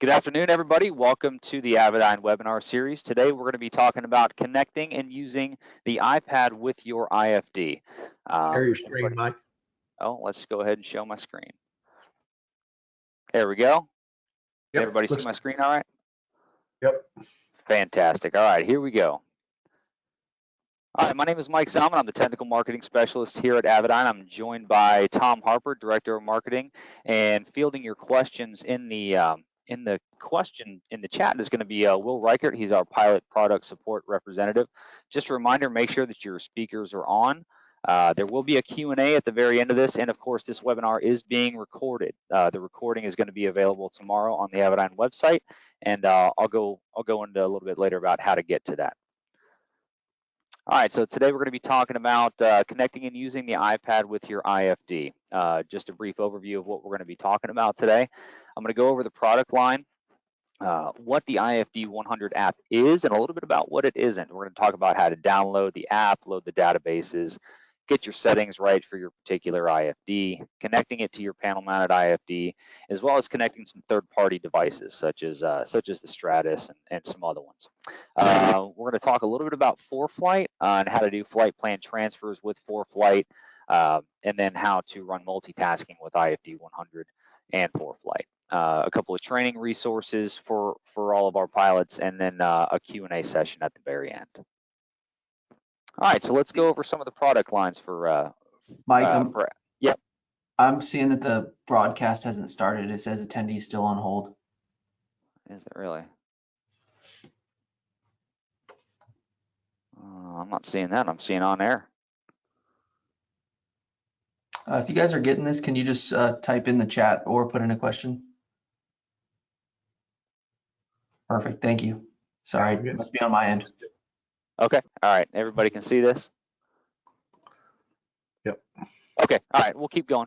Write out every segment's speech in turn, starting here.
Good afternoon, everybody. Welcome to the Avidyne webinar series. Today, we're going to be talking about connecting and using the iPad with your IFD. Share your screen, Mike. Oh, let's go ahead and show my screen. There we go. Can everybody see my screen all right? Yep. Fantastic. All right, here we go. All right, my name is Mike Salmon. I'm the Technical Marketing Specialist here at Avidyne. I'm joined by Tom Harper, Director of Marketing, and fielding your questions in the chat is going to be Will Reichert. He's our Pilot Product Support Representative. Just a reminder, make sure that your speakers are on. There will be a Q&A at the very end of this, and of course, this webinar is being recorded. The recording is going to be available tomorrow on the Avidyne website, and I'll go into a little bit later about how to get to that. All right, so today we're going to be talking about connecting and using the iPad with your IFD. Just a brief overview of what we're going to be talking about today. I'm going to go over the product line, what the IFD100 app is, and a little bit about what it isn't. We're going to talk about how to download the app, load the databases, get your settings right for your particular IFD, connecting it to your panel-mounted IFD, as well as connecting some third-party devices such as the Stratus and some other ones. We're going to talk a little bit about ForeFlight and how to do flight plan transfers with ForeFlight, and then how to run multitasking with IFD100 and ForeFlight. A couple of training resources for all of our pilots, and then a Q&A session at the very end. All right, so let's go over some of the product lines for Mike. Yep. I'm seeing that the broadcast hasn't started. It says attendees still on hold. Is it really? I'm not seeing that. I'm seeing on air. If you guys are getting this, can you just type in the chat or put in a question? Perfect. Thank you. Sorry, it must be on my end. Okay. All right. Everybody can see this? Yep. Okay. All right. We'll keep going.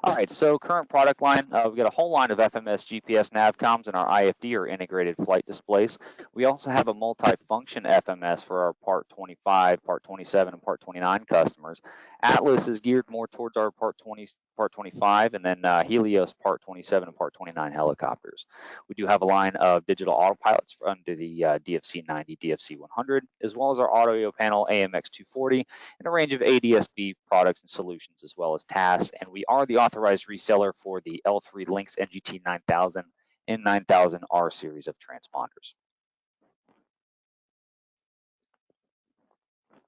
All right. So current product line, we've got a whole line of FMS GPS navcoms and our IFD or integrated flight displays. We also have a multi-function FMS for our Part 25, Part 27, and Part 29 customers. Atlas is geared more towards our Part 25, and then Helios Part 27 and Part 29 helicopters. We do have a line of digital autopilots under the DFC 90, DFC 100, as well as our audio panel AMX 240, and a range of ADS-B products and solutions, as well as TAS. And we are the authorized reseller for the L3 Lynx NGT 9000 and 9000R series of transponders.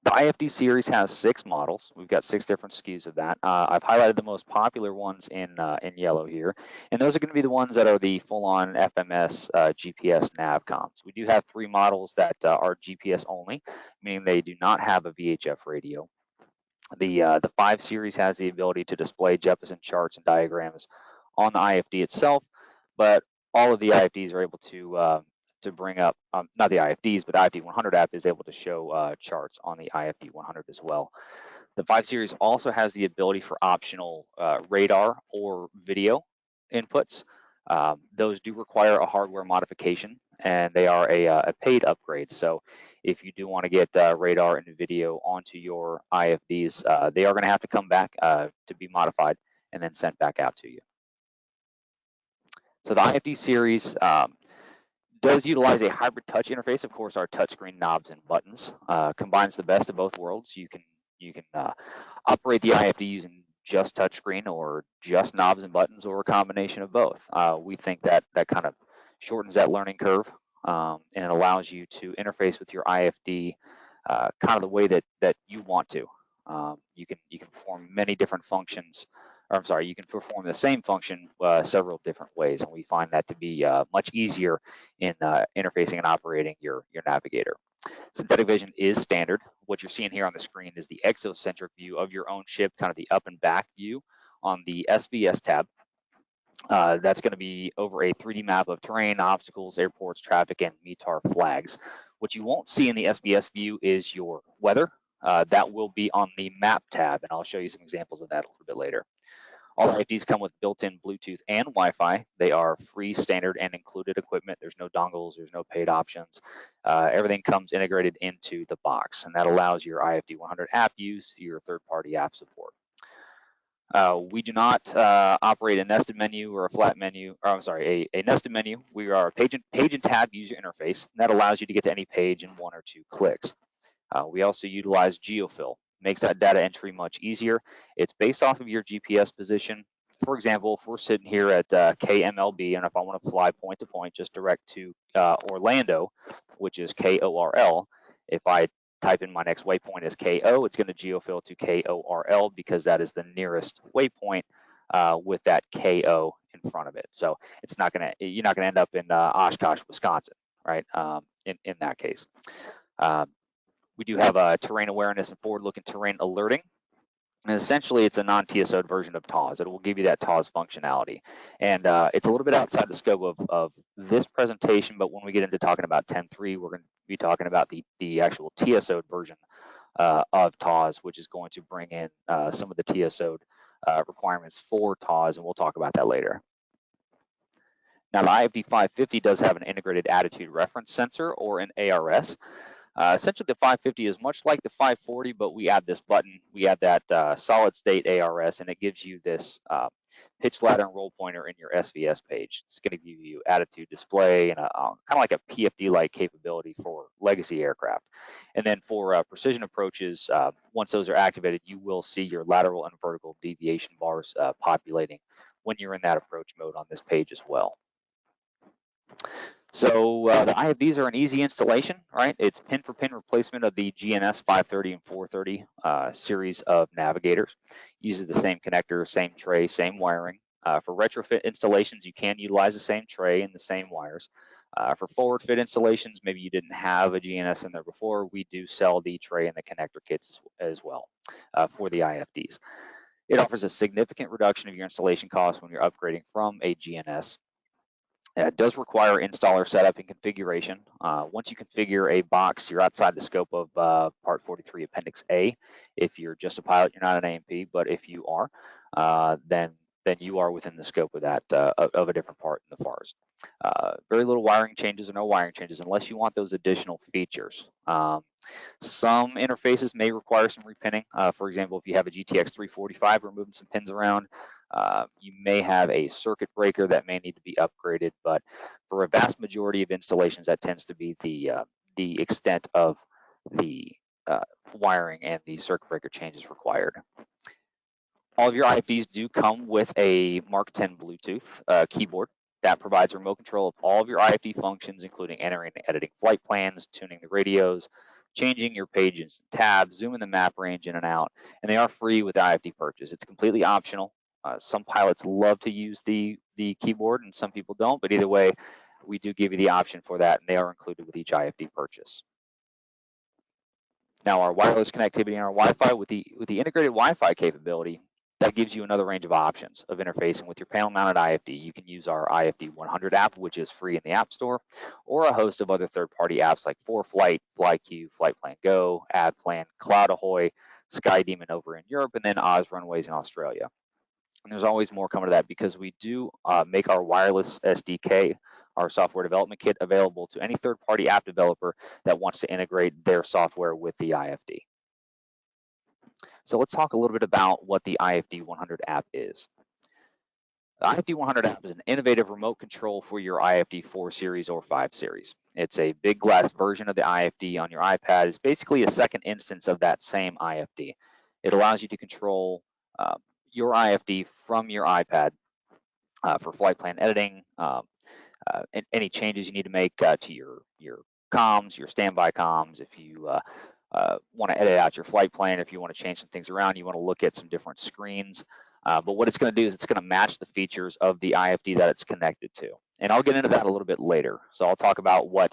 The IFD series has 6 models. We've got 6 different SKUs of that. I've highlighted the most popular ones in yellow here, and those are going to be the ones that are the full-on FMS GPS navcoms. We do have 3 models that are GPS only, meaning they do not have a VHF radio. The 5 series has the ability to display Jeppesen charts and diagrams on the IFD itself, but all of the IFDs are able to bring up, not the IFDs, but IFD100 app is able to show charts on the IFD100 as well. The 5 series also has the ability for optional radar or video inputs. Those do require a hardware modification, and they are a paid upgrade. So if you do want to get radar and video onto your IFDs, they are going to have to come back to be modified and then sent back out to you. So the IFD series does utilize a hybrid touch interface. Of course, our touchscreen knobs and buttons combines the best of both worlds. You can operate the IFD using just touchscreen or just knobs and buttons, or a combination of both. We think that kind of shortens that learning curve, and it allows you to interface with your IFD kind of the way that you want to. You can perform many different functions. Or I'm sorry, you can perform the same function several different ways, and we find that to be much easier in interfacing and operating your navigator. Synthetic vision is standard. What you're seeing here on the screen is the exocentric view of your own ship, kind of the up and back view on the SVS tab. That's going to be over a 3D map of terrain, obstacles, airports, traffic, and METAR flags. What you won't see in the SVS view is your weather. That will be on the map tab, and I'll show you some examples of that a little bit later. All IFDs come with built-in Bluetooth and Wi-Fi. They are free, standard, and included equipment. There's no dongles, there's no paid options. Everything comes integrated into the box, and that allows your IFD100 app use, your third-party app support. We do not operate a nested menu or a flat menu, or I'm sorry, a nested menu. We are a page and tab user interface, and that allows you to get to any page in 1 or 2 clicks. We also utilize geofill, makes that data entry much easier. It's based off of your GPS position. For example, if we're sitting here at KMLB, and if I want to fly point to point, just direct to Orlando, which is KORL, if I type in my next waypoint as KO, it's going to geofill to KORL because that is the nearest waypoint with that KO in front of it. So it's not going to, you're not going to end up in Oshkosh, Wisconsin, right? In that case. We do have terrain awareness and forward-looking terrain alerting. And essentially, it's a non-TSO'd version of TAWS. It will give you that TAWS functionality. And it's a little bit outside the scope of this presentation, but when we get into talking about 10.3, we're going to be talking about the actual TSO'd version of TAWS, which is going to bring in some of the TSO'd requirements for TAWS, and we'll talk about that later. Now, the IFD 550 does have an integrated attitude reference sensor, or an ARS. Essentially, the 550 is much like the 540, but we add this button, we add that solid state ARS, and it gives you this pitch ladder and roll pointer in your SVS page. It's going to give you attitude display and kind of like a PFD-like capability for legacy aircraft. And then for precision approaches, once those are activated, you will see your lateral and vertical deviation bars populating when you're in that approach mode on this page as well. So the IFDs are an easy installation, right? It's pin-for-pin replacement of the GNS 530 and 430 series of navigators. Uses the same connector, same tray, same wiring. For retrofit installations, you can utilize the same tray and the same wires. For forward fit installations, maybe you didn't have a GNS in there before, we do sell the tray and the connector kits as well for the IFDs. It offers a significant reduction of your installation costs when you're upgrading from a GNS. It does require installer setup and configuration. Once you configure a box, you're outside the scope of Part 43, Appendix A. If you're just a pilot, you're not an A&P, but if you are, then you are within the scope of that of a different part in the FARS. Very little wiring changes or no wiring changes unless you want those additional features. Some interfaces may require some repinning. For example, if you have a GTX 345, we're moving some pins around. You may have a circuit breaker that may need to be upgraded, but for a vast majority of installations, that tends to be the extent of the wiring and the circuit breaker changes required. All of your IFDs do come with a Mark 10 Bluetooth keyboard that provides remote control of all of your IFD functions, including entering and editing flight plans, tuning the radios, changing your pages and tabs, zooming the map range in and out, and they are free with the IFD purchase. It's completely optional. Some pilots love to use the keyboard and some people don't, but either way, we do give you the option for that, and they are included with each IFD purchase. Now, our wireless connectivity and our Wi-Fi, with the integrated Wi-Fi capability, that gives you another range of options of interfacing with your panel-mounted IFD. You can use our IFD100 app, which is free in the App Store, or a host of other third-party apps like ForeFlight, FlyQ, FlightPlan Go, AdPlan, Cloud Ahoy, SkyDemon over in Europe, and then Oz Runways in Australia. And there's always more coming to that because we do make our wireless SDK, our software development kit, available to any third-party app developer that wants to integrate their software with the IFD. So let's talk a little bit about what the IFD100 app is. The IFD100 app is an innovative remote control for your IFD 4 series or 5 series. It's a big glass version of the IFD on your iPad. It's basically a second instance of that same IFD. It allows you to control your IFD from your iPad for flight plan editing, and any changes you need to make to your comms, your standby comms. If you want to edit out your flight plan, if you want to change some things around, you want to look at some different screens. But what it's going to do is it's going to match the features of the IFD that it's connected to. And I'll get into that a little bit later. So I'll talk about what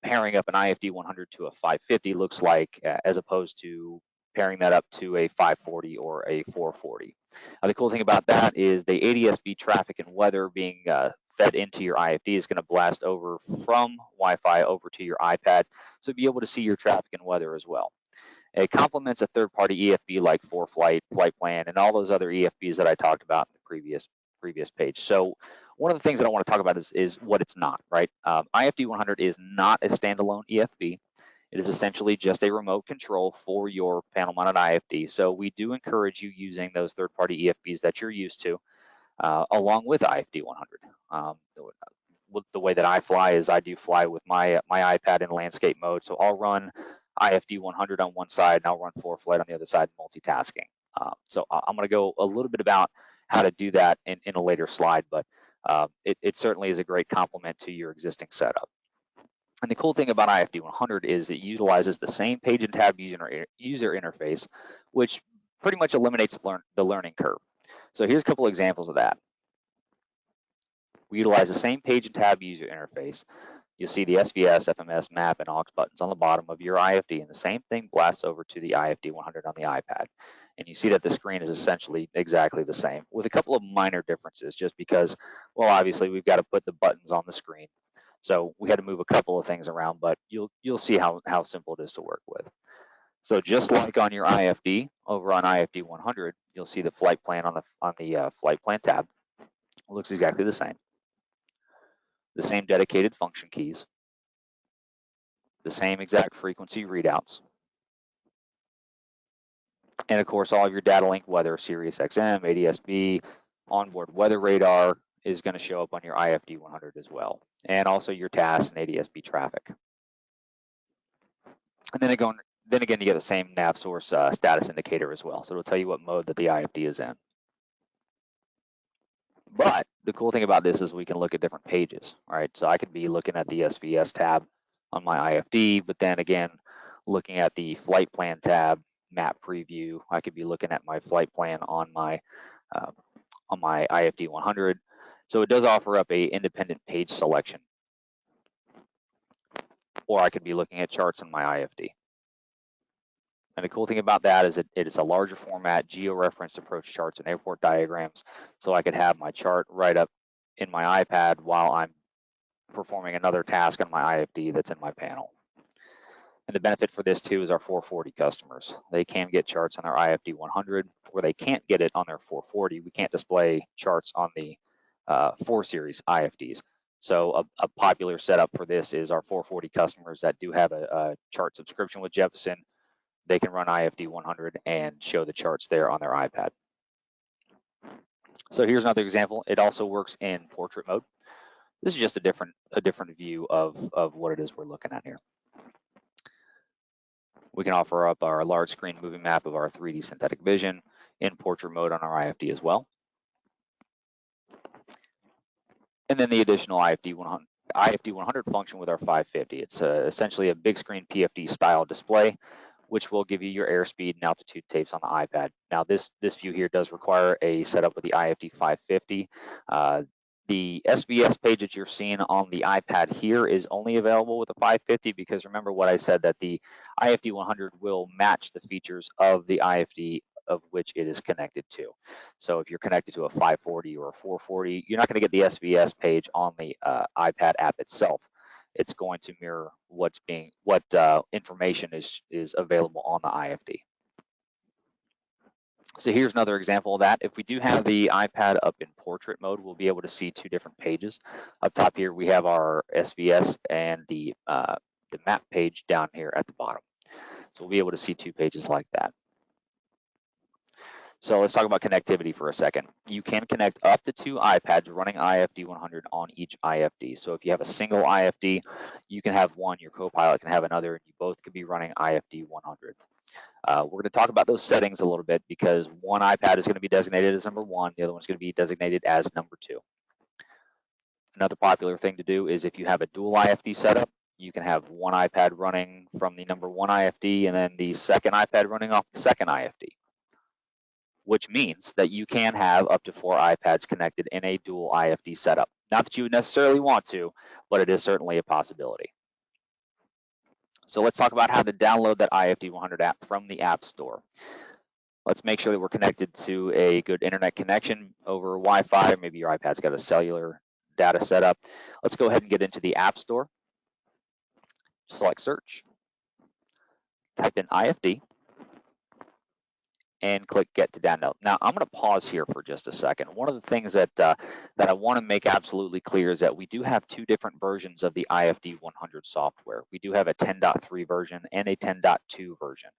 pairing up an IFD100 to a 550 looks like as opposed to pairing that up to a 540 or a 440. The cool thing about that is the ADS-B traffic and weather being fed into your IFD is going to blast over from Wi-Fi over to your iPad, so be able to see your traffic and weather as well. It complements a third-party EFB like ForeFlight, FlightPlan, and all those other EFBs that I talked about in the previous page. So one of the things that I want to talk about is what it's not, right? IFD100 is not a standalone EFB. It is essentially just a remote control for your panel mounted IFD. So we do encourage you using those third-party EFBs that you're used to, along with IFD100. The way that I fly is I do fly with my iPad in landscape mode. So I'll run IFD100 on one side and I'll run ForeFlight on the other side, multitasking. So I'm going to go a little bit about how to do that in a later slide, but it certainly is a great complement to your existing setup. And the cool thing about IFD100 is it utilizes the same page and tab user interface, which pretty much eliminates the learning curve. So here's a couple examples of that. We utilize the same page and tab user interface. You'll see the SVS, FMS, map, and aux buttons on the bottom of your IFD, and the same thing blasts over to the IFD100 on the iPad. And you see that the screen is essentially exactly the same, with a couple of minor differences, just because, well, obviously we've got to put the buttons on the screen. So we had to move a couple of things around, but you'll see how simple it is to work with. So just like on your IFD, over on IFD100, you'll see the flight plan on the flight plan tab. It looks exactly the same. The same dedicated function keys, the same exact frequency readouts, and of course all of your data link weather, Sirius XM, ADS-B, onboard weather radar is going to show up on your IFD100 as well, and also your TAS and ADS-B traffic. And then again, you get the same nav source status indicator as well, so it'll tell you what mode that the IFD is in. But the cool thing about this is we can look at different pages, right? So I could be looking at the SVS tab on my IFD, but then again, looking at the flight plan tab, map preview. I could be looking at my flight plan on my IFD 100. So it does offer up a independent page selection. Or I could be looking at charts on my IFD. And the cool thing about that is it's a larger format, geo-referenced approach charts and airport diagrams. So I could have my chart right up in my iPad while I'm performing another task on my IFD that's in my panel. And the benefit for this too is our 440 customers. They can get charts on their IFD 100, where they can't get it on their 440. We can't display charts on the 4 series IFDs. So a popular setup for this is our 440 customers that do have a chart subscription with Jeppesen. They can run IFD 100 and show the charts there on their iPad. So here's another example. It also works in portrait mode. This is just a different view of what it is we're looking at here. We can offer up our large screen movie map of our 3D synthetic vision in portrait mode on our IFD as well. And then the additional IFD 100 function with our 550. It's essentially a big screen PFD style display, which will give you your airspeed and altitude tapes on the iPad. Now this view here does require a setup with the IFD 550. The SVS page that you're seeing on the iPad here is only available with the 550 because remember what I said, that the IFD 100 will match the features of the IFD of which it is connected to. So if you're connected to a 540 or a 440, you're not going to get the SVS page on the iPad app itself. It's going to mirror what information is available on the IFD. So here's another example of that. If we do have the iPad up in portrait mode, we'll be able to see 2 different pages. Up top here, we have our SVS and the map page down here at the bottom. So we'll be able to see 2 pages like that. So let's talk about connectivity for a second. You can connect up to 2 iPads running IFD 100 on each IFD. So if you have a single IFD, you can have one, your co-pilot can have another, and you both could be running IFD 100. We're going to talk about those settings a little bit because one iPad is going to be designated as number 1, the other one's going to be designated as number 2. Another popular thing to do is if you have a dual IFD setup, you can have one iPad running from the number 1 IFD and then the second iPad running off the second IFD, which means that you can have up to 4 iPads connected in a dual IFD setup. Not that you would necessarily want to, but it is certainly a possibility. So let's talk about how to download that IFD 100 app from the App Store. Let's make sure that we're connected to a good internet connection over Wi-Fi. Maybe your iPad's got a cellular data setup. Let's go ahead and get into the App Store. Select search. Type in IFD. and click Get to Download. Now, I'm going to pause here for just a second. One of the things that I want to make absolutely clear is that we do have two different versions of the IFD100 software. We do have a 10.3 version and a 10.2 version.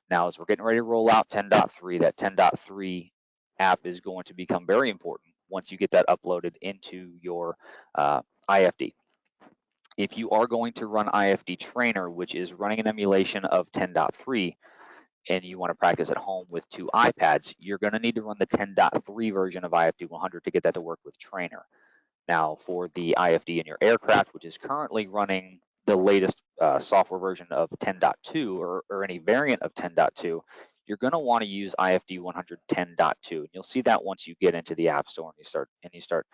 Now, as we're getting ready to roll out 10.3, that 10.3 app is going to become very important once you get that uploaded into your IFD. If you are going to run IFD Trainer, which is running an emulation of 10.3, and you want to practice at home with two iPads, you're going to need to run the 10.3 version of IFD100 to get that to work with Trainer. Now, for the IFD in your aircraft, which is currently running the latest software version of 10.2 or any variant of 10.2, you're going to want to use IFD100 10.2, and you'll see that once you get into the App Store and you start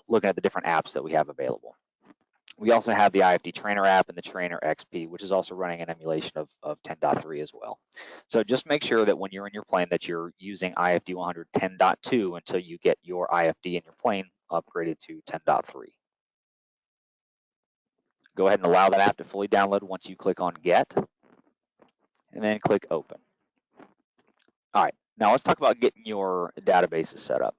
looking at the different apps that we have available. We also have the IFD Trainer app and the Trainer XP, which is also running an emulation of 10.3 as well. So just make sure that when you're in your plane that you're using IFD100 10.2 until you get your IFD in your plane upgraded to 10.3. Go ahead and allow that app to fully download once you click on Get, and then click Open. All right, now let's talk about getting your databases set up.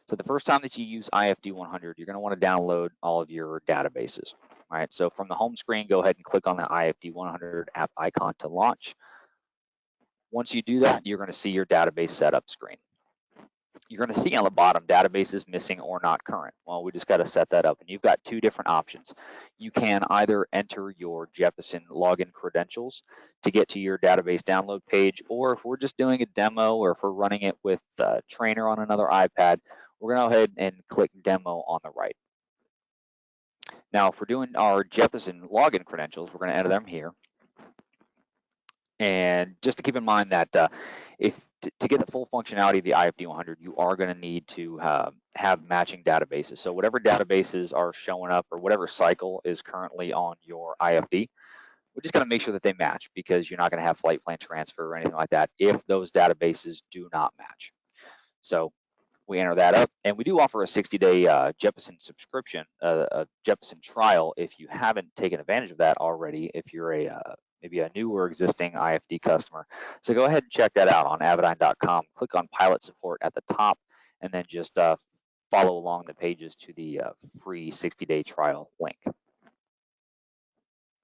So the first time that you use IFD100, you're going to want to download all of your databases. All right, so from the home screen, go ahead and click on the IFD100 app icon to launch. Once you do that, you're going to see your database setup screen. You're going to see on the bottom, databases missing or not current. Well, we just got to set that up, and you've got two different options. You can either enter your Jeppesen login credentials to get to your database download page, or if we're just doing a demo or if we're running it with Trainer on another iPad, we're going to go ahead and click Demo on the right. Now, if we're doing our Jeppesen login credentials, we're going to enter them here. And just to keep in mind that to get the full functionality of the IFD100, you are going to need to have matching databases. So whatever databases are showing up or whatever cycle is currently on your IFD, we're just going to make sure that they match, because you're not going to have flight plan transfer or anything like that if those databases do not match. So we enter that up, and we do offer a 60-day Jeppesen subscription, a Jeppesen trial if you haven't taken advantage of that already, if you're maybe a new or existing IFD customer. So go ahead and check that out on avidyne.com. Click on Pilot Support at the top, and then just follow along the pages to the free 60-day trial link.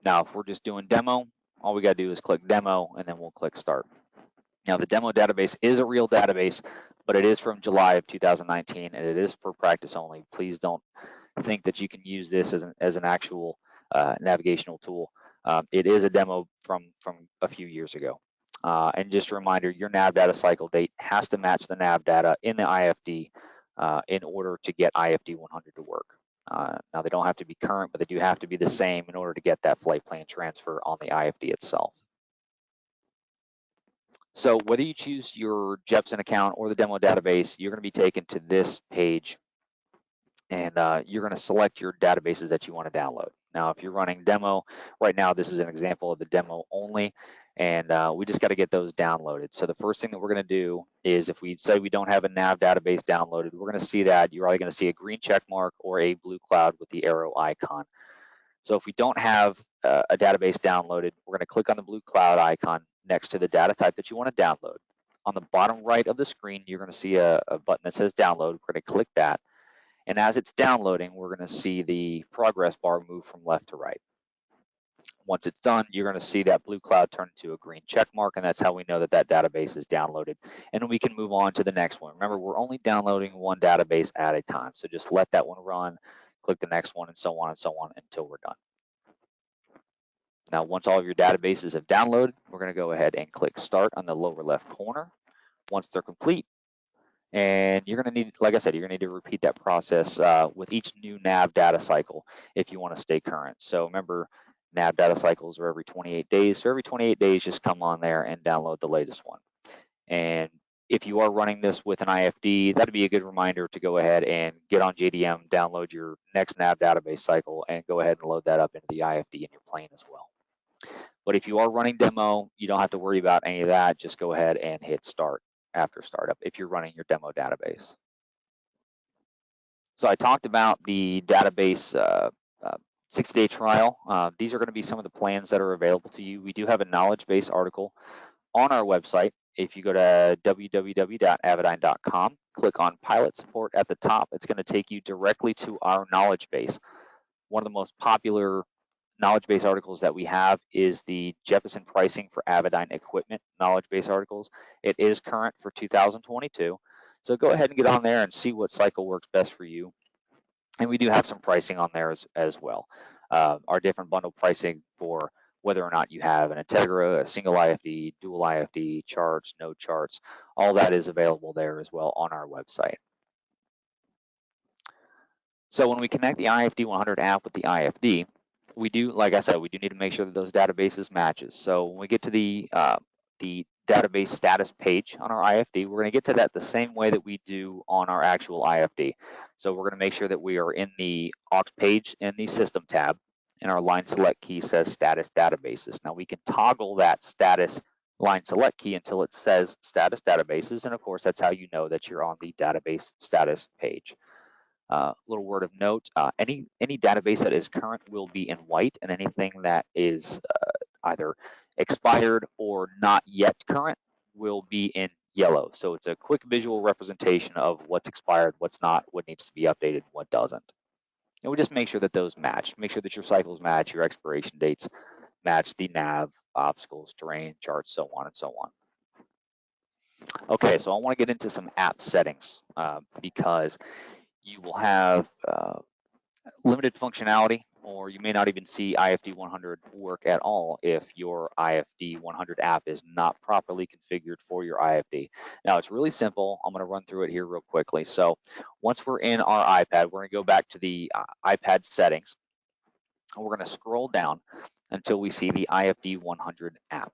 Now, if we're just doing demo, all we got to do is click Demo, and then we'll click Start. Now, the demo database is a real database, but it is from July of 2019, and it is for practice only. Please don't think that you can use this as an actual navigational tool. It is a demo from a few years ago. And just a reminder, your nav data cycle date has to match the nav data in the IFD in order to get IFD 100 to work. Now, they don't have to be current, but they do have to be the same in order to get that flight plan transfer on the IFD itself. So whether you choose your Jeppesen account or the demo database, you're going to be taken to this page, and you're going to select your databases that you want to download. Now, if you're running demo, right now this is an example of the demo only, and we just got to get those downloaded. So the first thing that we're going to do is, if we say we don't have a nav database downloaded, we're going to see that you're either going to see a green check mark or a blue cloud with the arrow icon. So if we don't have a database downloaded, we're going to click on the blue cloud icon next to the data type that you want to download. On the bottom right of the screen, you're going to see a button that says download. We're going to click that. And as it's downloading, we're going to see the progress bar move from left to right. Once it's done, you're going to see that blue cloud turn into a green check mark, and that's how we know that that database is downloaded. And we can move on to the next one. Remember, we're only downloading one database at a time. So just let that one run, click the next one, and so on until we're done. Now, once all of your databases have downloaded, we're going to go ahead and click Start on the lower left corner. Once they're complete, and you're going to need, like I said, you're going to need to repeat that process with each new nav data cycle if you want to stay current. So remember, nav data cycles are every 28 days. So every 28 days, just come on there and download the latest one. And if you are running this with an IFD, that'd be a good reminder to go ahead and get on JDM, download your next nav database cycle, and go ahead and load that up into the IFD in your plane as well. But if you are running demo, you don't have to worry about any of that. Just go ahead and hit Start after startup if you're running your demo database. So I talked about the database 60-day trial. These are going to be some of the plans that are available to you. We do have a knowledge base article on our website. if you go to www.avidyne.com, click on Pilot Support at the top, it's going to take you directly to our knowledge base. One of the most popular knowledge base articles that we have is the Jefferson Pricing for Avidyne Equipment knowledge base articles. It is current for 2022. So go ahead and get on there and see what cycle works best for you. And we do have some pricing on there as well. Our different bundle pricing for whether or not you have an Integra, a single IFD, dual IFD, charts, no charts, all that is available there as well on our website. So when we connect the IFD100 app with the IFD, we do, like I said, we do need to make sure that those databases matches. So when we get to the database status page on our IFD, we're going to get to that the same way that we do on our actual IFD. So we're going to make sure that we are in the aux page in the system tab, and our line select key says status databases. Now we can toggle that status line select key until it says status databases, and of course that's how you know that you're on the database status page. Little word of note, any database that is current will be in white, and anything that is either expired or not yet current will be in yellow. So it's a quick visual representation of what's expired, what's not, what needs to be updated, what doesn't. And we just make sure that those match. Make sure that your cycles match, your expiration dates match the nav, obstacles, terrain, charts, so on and so on. Okay, so I want to get into some app settings because you will have limited functionality, or you may not even see IFD100 work at all if your IFD100 app is not properly configured for your IFD. Now, it's really simple. I'm going to run through it here real quickly. So once we're in our iPad, we're going to go back to the iPad settings, and we're going to scroll down until we see the IFD100 app.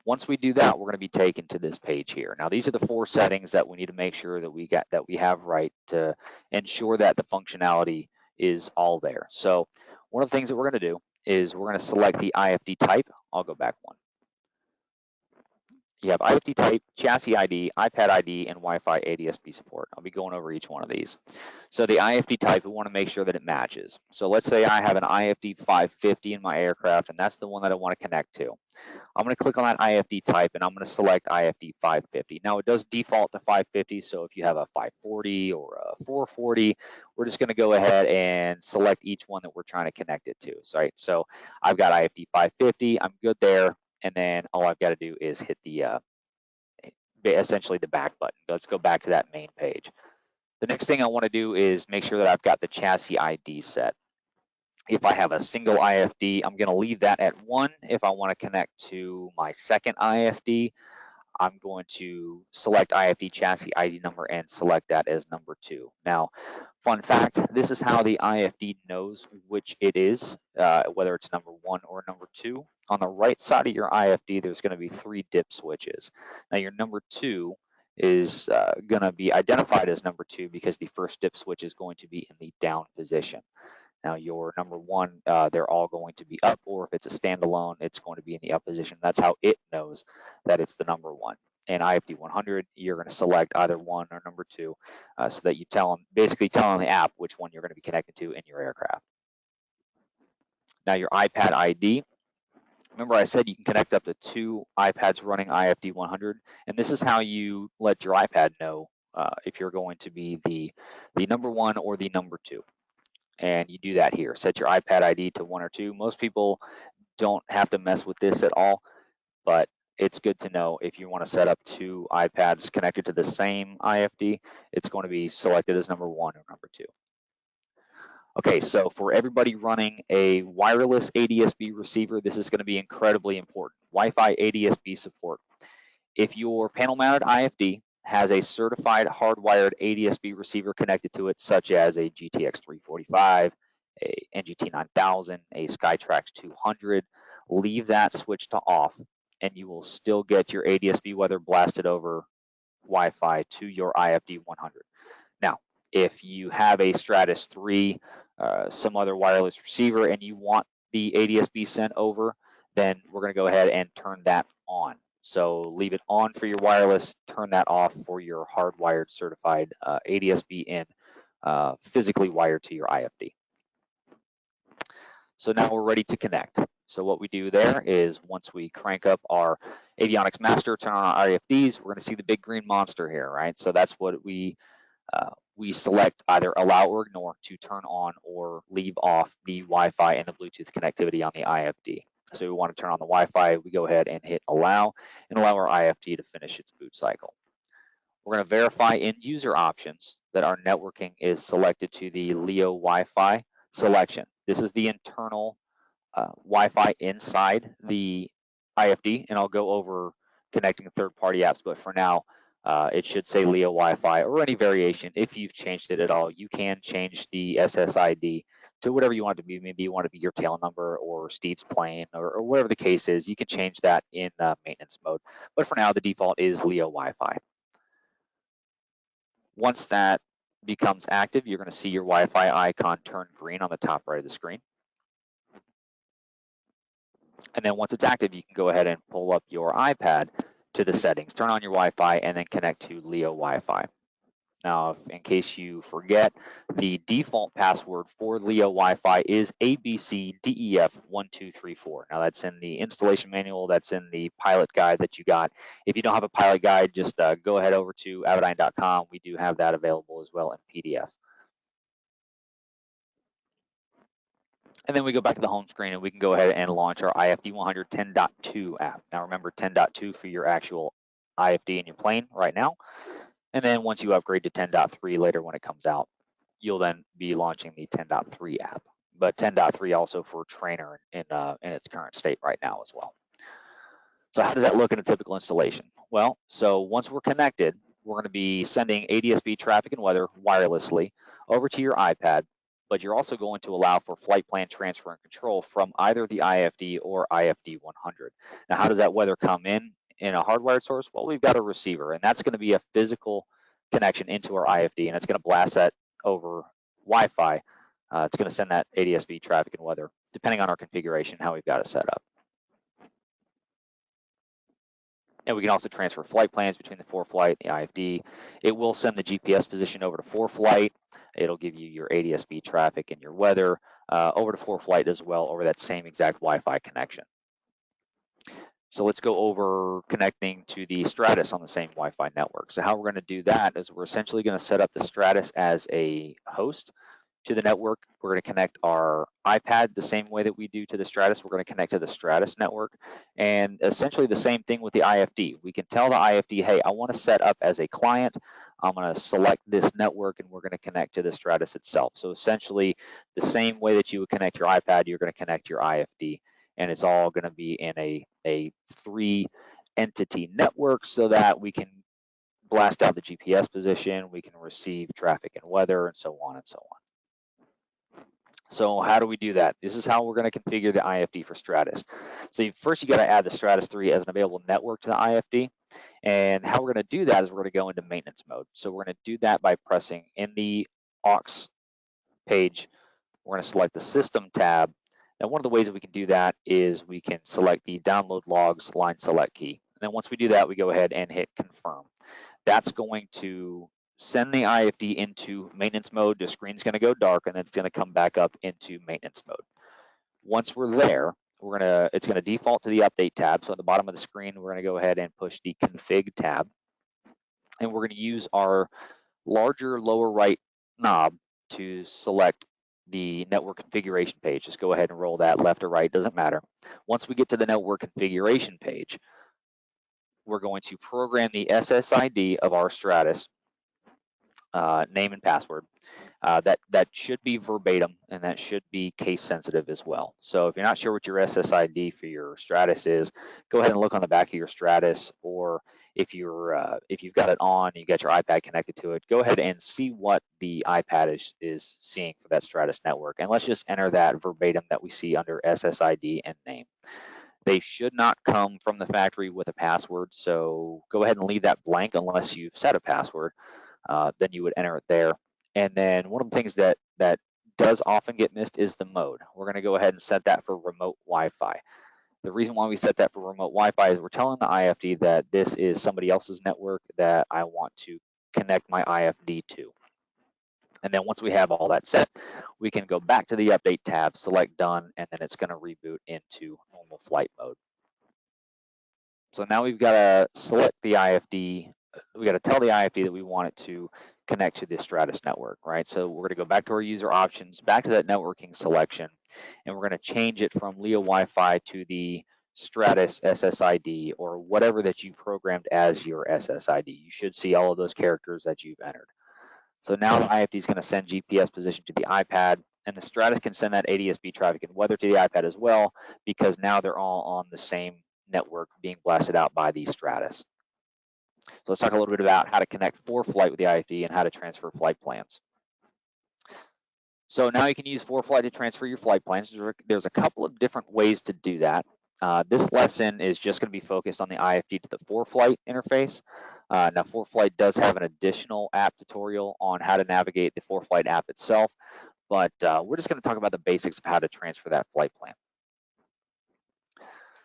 Once we do that, we're going to be taken to this page here. Now, these are the 4 settings that we need to make sure that we have right to ensure that the functionality is all there. So one of the things that we're going to do is we're going to select the IFD type. I'll go back one. You have IFD type, chassis ID, iPad ID, and Wi-Fi ADSB support. I'll be going over each one of these. So the IFD type, we want to make sure that it matches. So let's say I have an IFD 550 in my aircraft, and that's the one that I want to connect to. I'm going to click on that IFD type, and I'm going to select IFD 550. Now, it does default to 550, so if you have a 540 or a 440, we're just going to go ahead and select each one that we're trying to connect it to. So I've got IFD 550. I'm good there. And then all I've got to do is hit the essentially the back button. Let's go back to that main page. The next thing I want to do is make sure that I've got the chassis ID set. If I have a single IFD, I'm going to leave that at 1. If I want to connect to my second IFD, I'm going to select IFD chassis ID number and select that as number 2. Now, fun fact, this is how the IFD knows which it is, whether it's number 1 or number 2. On the right side of your IFD, there's going to be 3 dip switches. Now, your number 2 is going to be identified as number 2 because the first dip switch is going to be in the down position. Now, your number 1, they're all going to be up, or if it's a standalone, it's going to be in the up position. That's how it knows that it's the number 1. And IFD100, you're going to select either 1 or number 2 so that you basically tell the app which one you're going to be connected to in your aircraft. Now, your iPad ID, remember I said you can connect up to 2 iPads running IFD100, and this is how you let your iPad know if you're going to be the number 1 or the number 2. And you do that here. Set your iPad ID to 1 or 2. Most people don't have to mess with this at all, but it's good to know if you want to set up 2 iPads connected to the same IFD, it's going to be selected as number 1 or number 2. Okay, so for everybody running a wireless ADSB receiver, this is going to be incredibly important. Wi-Fi ADSB support. If your panel-mounted IFD has a certified hardwired ADSB receiver connected to it, such as a GTX 345, a NGT 9000, a Skytrax 200, leave that switch to off, and you will still get your ADSB weather blasted over Wi-Fi to your IFD 100. Now, if you have a Stratus 3, some other wireless receiver, and you want the ADSB sent over, then we're going to go ahead and turn that on. So leave it on for your wireless, turn that off for your hardwired certified ADSB in, physically wired to your IFD. So now we're ready to connect. So what we do there is once we crank up our avionics master, turn on our IFDs, we're going to see the big green monster here, right? So that's what we select either allow or ignore to turn on or leave off the Wi-Fi and the Bluetooth connectivity on the IFD. So we want to turn on the Wi-Fi, we go ahead and hit allow and allow our IFD to finish its boot cycle. We're going to verify in user options that our networking is selected to the LEO Wi-Fi selection. This is the internal Wi-Fi inside the IFD, and I'll go over connecting third-party apps, but for now, it should say LEO Wi-Fi or any variation. If you've changed it at all, you can change the SSID to whatever you want it to be. Maybe you want it to be your tail number or Steve's plane or whatever the case is. You can change that in maintenance mode, but for now, the default is LEO Wi-Fi. Once that becomes active, you're going to see your Wi-Fi icon turn green on the top right of the screen. And then once it's active, you can go ahead and pull up your iPad to the settings, turn on your Wi-Fi, and then connect to LEO Wi-Fi. Now, in case you forget, the default password for LEO Wi-Fi is ABCDEF1234. Now, that's in the installation manual. That's in the pilot guide that you got. If you don't have a pilot guide, just go ahead over to Avidyne.com. We do have that available as well in PDF. And then we go back to the home screen and we can go ahead and launch our IFD100 10.2 app. Now remember 10.2 for your actual IFD in your plane right now. And then once you upgrade to 10.3 later when it comes out, you'll then be launching the 10.3 app. But 10.3 also for trainer in its current state right now as well. So how does that look in a typical installation? Well, so once we're connected, we're going to be sending ADS-B traffic and weather wirelessly over to your iPad, but you're also going to allow for flight plan transfer and control from either the IFD or IFD100. Now, how does that weather come in a hardwired source? Well, we've got a receiver, and that's going to be a physical connection into our IFD, and it's going to blast that over Wi-Fi. It's going to send that ADS-B traffic and weather, depending on our configuration, how we've got it set up. And we can also transfer flight plans between the ForeFlight and the IFD. It will send the GPS position over to ForeFlight. It'll give you your ADS-B traffic and your weather over to ForeFlight as well over that same exact Wi-Fi connection. So let's go over connecting to the Stratus on the same Wi-Fi network. So how we're going to do that is we're essentially going to set up the Stratus as a host to the network. We're going to connect our iPad the same way that we do to the Stratus. We're going to connect to the Stratus network, and essentially the same thing with the IFD. We can tell the IFD, hey, I want to set up as a client. I'm going to select this network, and we're going to connect to the Stratus itself. So essentially the same way that you would connect your iPad, you're going to connect your IFD, and it's all going to be in a 3-entity network so that we can blast out the GPS position, we can receive traffic and weather, and so on and so on. So how do we do that? This is how we're going to configure the IFD for Stratus. So first you got to add the Stratus 3 as an available network to the IFD. And how we're going to do that is we're going to go into maintenance mode. So we're going to do that by pressing in the aux page, we're going to select the system tab. Now one of the ways that we can do that is we can select the download logs line select key. And then once we do that, we go ahead and hit confirm. That's going to send the IFD into maintenance mode. The screen's going to go dark, and then it's going to come back up into maintenance mode. Once we're there, it's going to default to the update tab. So at the bottom of the screen, we're going to go ahead and push the config tab, and we're going to use our larger lower right knob to select the network configuration page. Just go ahead and roll that left or right, doesn't matter. Once we get to the network configuration page, we're going to program the SSID of our Stratus, name and password. That should be verbatim, and that should be case sensitive as well. So if you're not sure what your SSID for your Stratus is, go ahead and look on the back of your Stratus, or if you've got it on, you got your iPad connected to it, go ahead and see what the iPad is seeing for that Stratus network, and let's just enter that verbatim that we see under SSID and name. They should not come from the factory with a password, so go ahead and leave that blank unless you've set a password. Then you would enter it there. And then one of the things that does often get missed is the mode. We're going to go ahead and set that for remote Wi-Fi. The reason why we set that for remote Wi-Fi is we're telling the IFD that this is somebody else's network that I want to connect my IFD to. And then once we have all that set, we can go back to the update tab, select done, and then it's going to reboot into normal flight mode. So now we've got to select the IFD. We got to tell the IFD that we want it to connect to the Stratus network, right? So we're going to go back to our user options, back to that networking selection, and we're going to change it from Leo Wi-Fi to the Stratus SSID or whatever that you programmed as your SSID. You should see all of those characters that you've entered. So now the IFD is going to send GPS position to the iPad, and the Stratus can send that ADS-B traffic and weather to the iPad as well, because now they're all on the same network being blasted out by the Stratus. So let's talk a little bit about how to connect ForeFlight with the IFD and how to transfer flight plans. So now you can use ForeFlight to transfer your flight plans. There's a couple of different ways to do that. This lesson is just going to be focused on the IFD to the ForeFlight interface. Now, ForeFlight does have an additional app tutorial on how to navigate the ForeFlight app itself, but we're just going to talk about the basics of how to transfer that flight plan.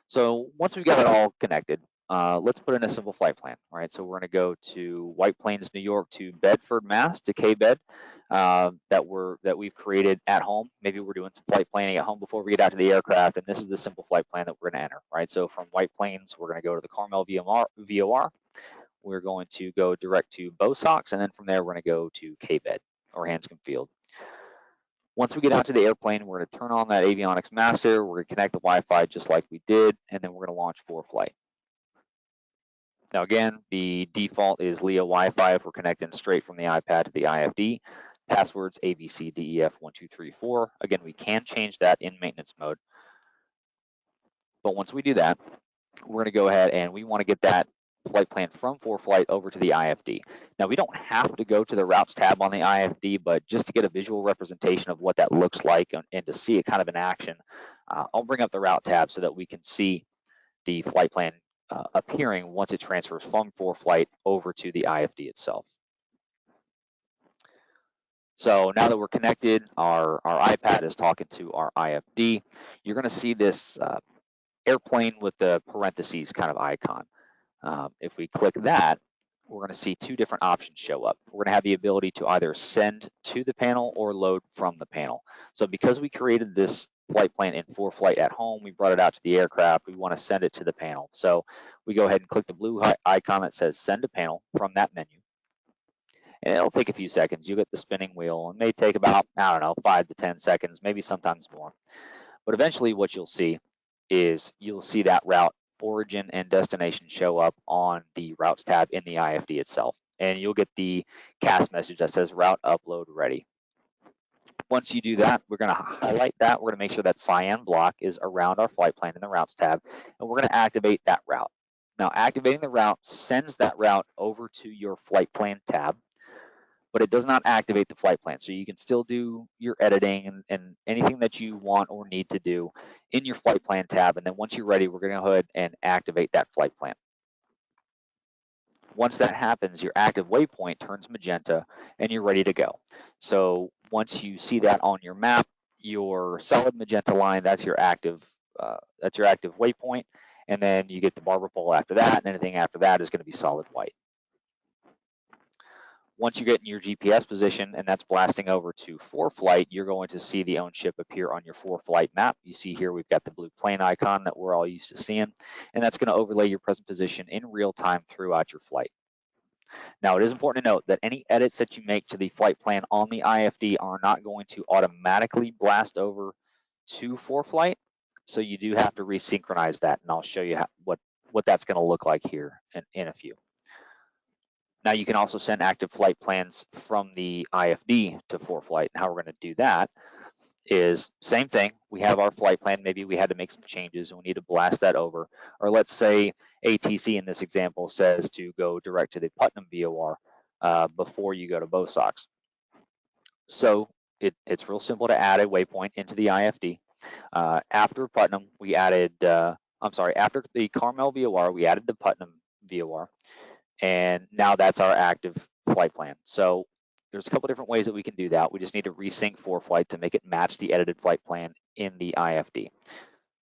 So once we've got it all connected, let's put in a simple flight plan, right? So we're going to go to White Plains, New York to Bedford, Mass, to K-Bed that we've created at home. Maybe we're doing some flight planning at home before we get out to the aircraft, and this is the simple flight plan that we're going to enter, right? So from White Plains, we're going to go to the Carmel VOR. We're going to go direct to Bosox, and then from there, we're going to go to K-Bed or Hanscom Field. Once we get out to the airplane, we're going to turn on that avionics master. We're going to connect the Wi-Fi just like we did, and then we're going to launch ForeFlight. Now, again, the default is Leo Wi-Fi if we're connecting straight from the iPad to the IFD. Passwords ABCDEF1234. Again, we can change that in maintenance mode. But once we do that, we're going to go ahead and we want to get that flight plan from ForeFlight over to the IFD. Now, we don't have to go to the routes tab on the IFD, but just to get a visual representation of what that looks like and to see it kind of in action, I'll bring up the route tab so that we can see the flight plan appearing once it transfers from ForeFlight over to the IFD itself. So now that we're connected, our iPad is talking to our IFD. You're going to see this airplane with the parentheses kind of icon. If we click that, we're going to see two different options show up. We're going to have the ability to either send to the panel or load from the panel. So because we created this flight plan in ForeFlight at home, we brought it out to the aircraft, we want to send it to the panel. So we go ahead and click the blue icon that says send to panel from that menu. And it'll take a few seconds. You get the spinning wheel. It may take about, I don't know, 5 to 10 seconds, maybe sometimes more. But eventually what you'll see is you'll see that route origin and destination show up on the routes tab in the IFD itself. And you'll get the CAS message that says route upload ready. Once you do that, we're going to highlight that. We're going to make sure that cyan block is around our flight plan in the routes tab, and we're going to activate that route. Now, activating the route sends that route over to your flight plan tab, but it does not activate the flight plan. So you can still do your editing and anything that you want or need to do in your flight plan tab. And then once you're ready, we're going to go ahead and activate that flight plan. Once that happens, your active waypoint turns magenta and you're ready to go. So once you see that on your map, your solid magenta line, that's your active waypoint. And then you get the barber pole after that, and anything after that is going to be solid white. Once you get in your GPS position and that's blasting over to ForeFlight, you're going to see the own ship appear on your ForeFlight map. You see here we've got the blue plane icon that we're all used to seeing, and that's going to overlay your present position in real time throughout your flight. Now, it is important to note that any edits that you make to the flight plan on the IFD are not going to automatically blast over to ForeFlight, so you do have to resynchronize that, and I'll show you what that's going to look like here in a few. Now, you can also send active flight plans from the IFD to ForeFlight. And how we're going to do that is same thing. We have our flight plan. Maybe we had to make some changes and we need to blast that over. Or let's say ATC in this example says to go direct to the Putnam VOR before you go to Bosox. So it's real simple to add a waypoint into the IFD. After Putnam, we added, after the Carmel VOR, we added the Putnam VOR. And now that's our active flight plan. So there's a couple different ways that we can do that. We just need to resync ForeFlight to make it match the edited flight plan in the IFD.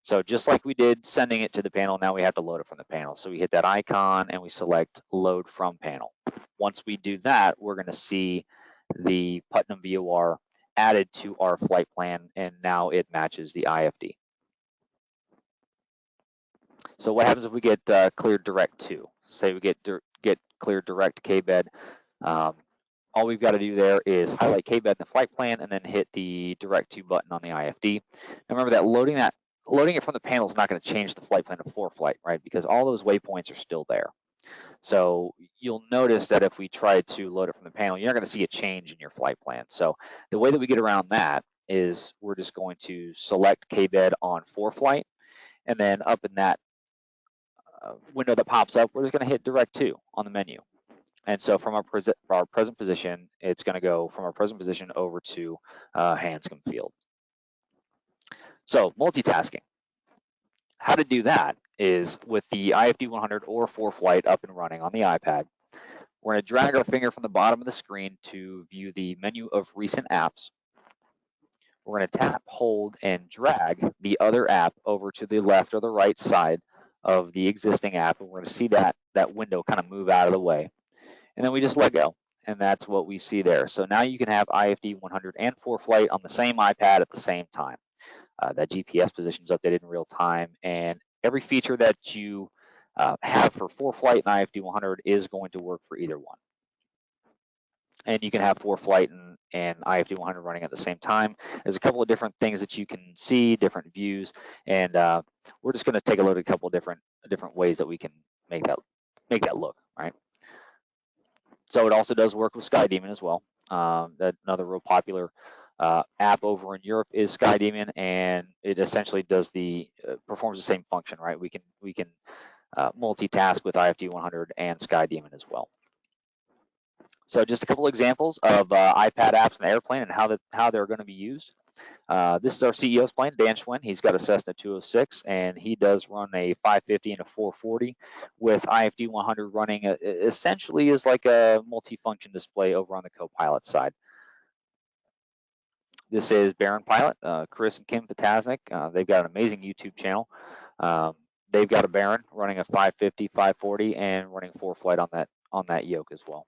So just like we did sending it to the panel, now we have to load it from the panel. So we hit that icon and we select load from panel. Once we do that, we're going to see the Putnam VOR added to our flight plan, and now it matches the IFD. So what happens if we get cleared direct to? Say we get cleared direct to KBED. All we've got to do there is highlight KBED in the flight plan and then hit the direct to button on the IFD. Now remember that loading it from the panel is not going to change the flight plan to ForeFlight, right? Because all those waypoints are still there. So you'll notice that if we try to load it from the panel, you're not going to see a change in your flight plan. So the way that we get around that is we're just going to select KBED on ForeFlight, and then up in that window that pops up, we're just going to hit direct to on the menu. And so from our present position, it's going to go from our present position over to Hanscom Field. So multitasking. How to do that is with the IFD100 or ForeFlight up and running on the iPad. We're going to drag our finger from the bottom of the screen to view the menu of recent apps. We're going to tap, hold, and drag the other app over to the left or the right side of the existing app, and we're going to see that window kind of move out of the way. And then we just let go, and that's what we see there. So now you can have IFD100 and ForeFlight on the same iPad at the same time. That GPS position is updated in real time, and every feature that you have for ForeFlight and IFD100 is going to work for either one. And you can have ForeFlight and IFD100 running at the same time. There's a couple of different things that you can see, different views, and we're just going to take a look at a couple of different ways that we can make that look, right? So it also does work with SkyDemon as well. Another real popular app over in Europe is SkyDemon, and it essentially does performs the same function, right? We can multitask with IFD100 and SkyDemon as well. So just a couple examples of iPad apps in the airplane and how they're going to be used. This is our CEO's plane, Dan Schwinn. He's got a Cessna 206, and he does run a 550 and a 440 with IFD100 running essentially is like a multi-function display over on the co-pilot side. This is Baron Pilot, Chris and Kim Potasnik. They've got an amazing YouTube channel. They've got a Baron running a 550, 540, and running ForeFlight on that yoke as well.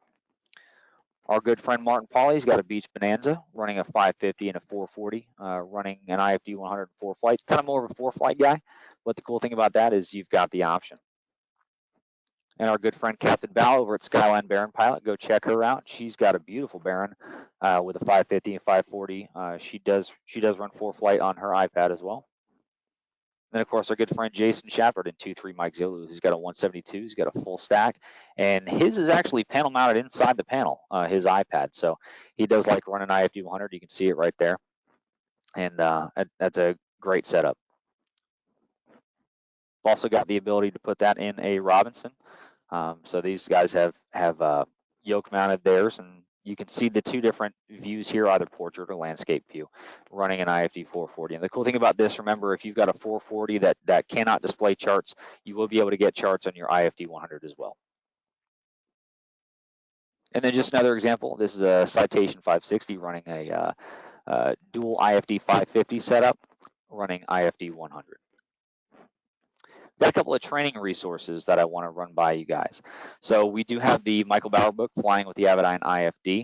Our good friend Martin Pauly's got a Beach Bonanza running a 550 and a 440, running an IFD100 ForeFlight. Kind of more of a ForeFlight guy, but the cool thing about that is you've got the option. And our good friend Captain Val over at Skyline Baron Pilot, go check her out. She's got a beautiful Baron with a 550 and 540. She does run ForeFlight on her iPad as well. And then, of course, our good friend Jason Shepard in 2.3 Mike Zulu, who's got a 172. He's got a full stack, and his is actually panel mounted inside the panel, his iPad. So he does like running IFD100. You can see it right there, and that's a great setup. Also got the ability to put that in a Robinson. So these guys have yoke mounted theirs, and you can see the two different views here, either portrait or landscape view, running an IFD 440. And the cool thing about this, remember, if you've got a 440 that cannot display charts, you will be able to get charts on your IFD 100 as well. And then just another example, this is a Citation 560 running a dual IFD 550 setup, running IFD 100. Got a couple of training resources that I want to run by you guys. So we do have the Michael Bauer book, Flying with the Avidyne IFD.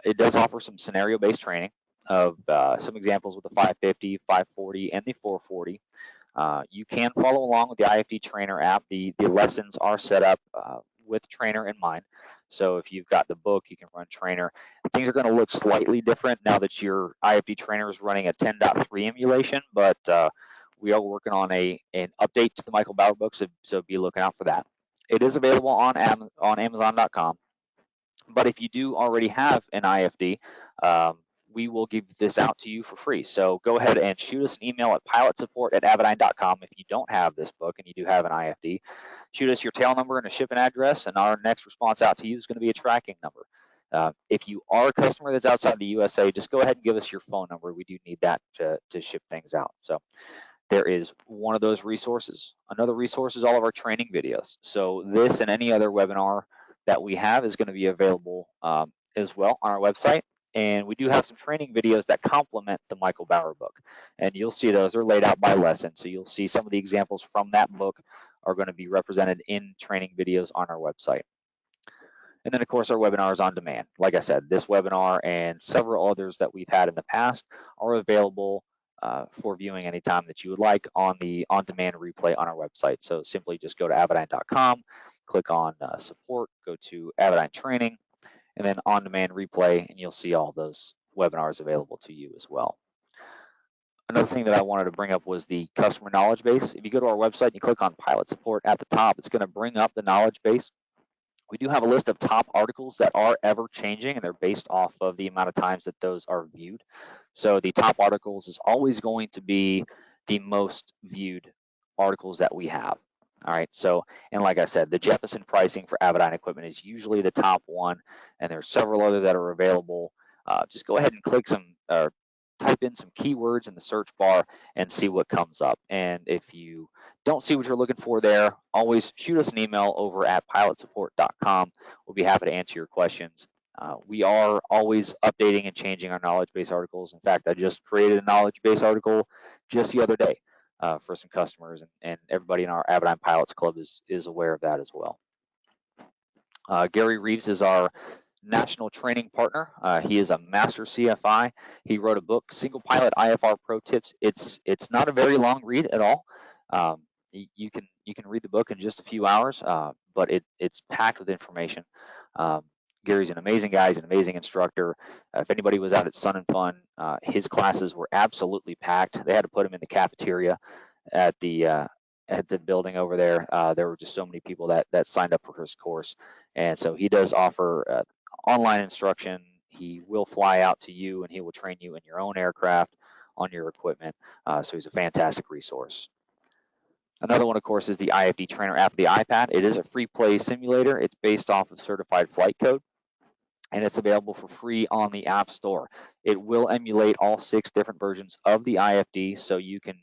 It does offer some scenario-based training of some examples with the 550, 540, and the 440. You can follow along with the IFD Trainer app. The lessons are set up with Trainer in mind. So if you've got the book, you can run Trainer. Things are going to look slightly different now that your IFD Trainer is running a 10.3 emulation, but we are working on an update to the Michael Bauer book, so be looking out for that. It is available on Amazon.com, but if you do already have an IFD, we will give this out to you for free. So go ahead and shoot us an email at pilotsupport@avidyne.com if you don't have this book and you do have an IFD. Shoot us your tail number and a shipping address, and our next response out to you is going to be a tracking number. If you are a customer that's outside the USA, just go ahead and give us your phone number. We do need that to ship things out. So there is one of those resources. Another resource is all of our training videos. So this and any other webinar that we have is going to be available as well on our website. And we do have some training videos that complement the Michael Bauer book. And you'll see those are laid out by lesson. So you'll see some of the examples from that book are going to be represented in training videos on our website. And then, of course, our webinars on demand. Like I said, this webinar and several others that we've had in the past are available for viewing anytime that you would like on the on-demand replay on our website. So simply just go to avidyne.com, click on support, go to Avidyne training, and then on-demand replay, and you'll see all those webinars available to you as well. Another thing that I wanted to bring up was the customer knowledge base. If you go to our website and you click on pilot support at the top, it's going to bring up the knowledge base. We do have a list of top articles that are ever changing, and they're based off of the amount of times that those are viewed. So the top articles is always going to be the most viewed articles that we have. All right, so, and like I said, the Jeppesen pricing for Avidyne equipment is usually the top one, and there's several other that are available. Just go ahead and click some, type in some keywords in the search bar and see what comes up. And if you don't see what you're looking for there, always shoot us an email over at pilotsupport.com. We'll be happy to answer your questions. We are always updating and changing our knowledge base articles. In fact, I just created a knowledge base article just the other day for some customers, and everybody in our Avidyne Pilots Club is aware of that as well. Gary Reeves is our national training partner. He is a master CFI. He wrote a book, Single Pilot IFR Pro Tips. It's not a very long read at all. You can read the book in just a few hours, but it's packed with information. Gary's an amazing guy. He's an amazing instructor. If anybody was out at Sun and Fun, his classes were absolutely packed. They had to put him in the cafeteria at the building over there. There were just so many people that signed up for his course, and so he does offer online instruction. He will fly out to you, and he will train you in your own aircraft on your equipment. So he's a fantastic resource. Another one, of course, is the IFD Trainer app, the iPad. It is a free play simulator. It's based off of certified flight code, and it's available for free on the App Store. It will emulate all 6 different versions of the IFD, so you can